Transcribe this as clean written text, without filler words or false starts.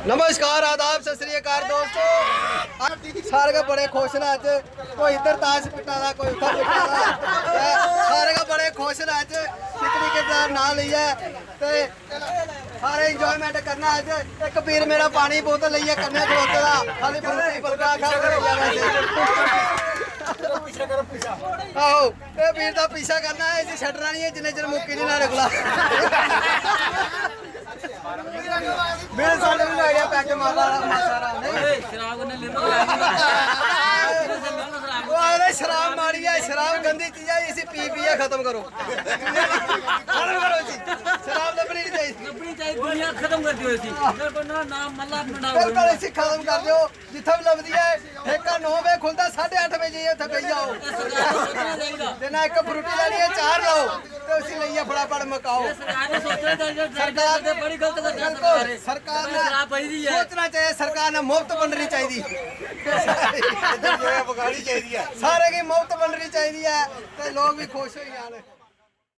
नमस्कार आदाब सत श्री अकाल दोस्तों सारे बड़े खुश ने अज कोई इधर ताश पिटा दा कोई उधर पिटा दा सारे बड़े खुश ने अज पिकनिक का नाम लिया ते सारे इंजॉयमेंट करना अज एक वीर मेरा पानी बोतल लिया कन्ने खलोते दा खाली फ्रूटी फुलका खा आहो ये वीर दा पीछा करना है इसे छड्डना नहीं है जिन्ने चिर मुक्की नहीं ना रखला मेरे साले भी लग गया पैके मारा मारा नहीं शराब ने ले अरे शराब मारी है शराब गंदी चीज है इसे पी पी खत्म करो जी शराब लबनी चाहिए दुनिया खत्म कर दियो इसी ना नाम मल्ला बनाओ बिल्कुल इसे खत्म कर दियो जिथे भी लबदी है ठेका 9 बजे खुलदा 8:30 बजे उत्थे पई जाओ ते ना एक फ्रूटी लेनी है 4 लाओ ते उसी लइया फटाफट मकाओ सरकार ने बड़ी गलत कर सरकार ने शराब पई दी है सोचना चाहिए सरकार ने मुफ्त बननी चाहिए सारे की मुफ्त बननी चाहिए है ते लोग भी खुश हो जान।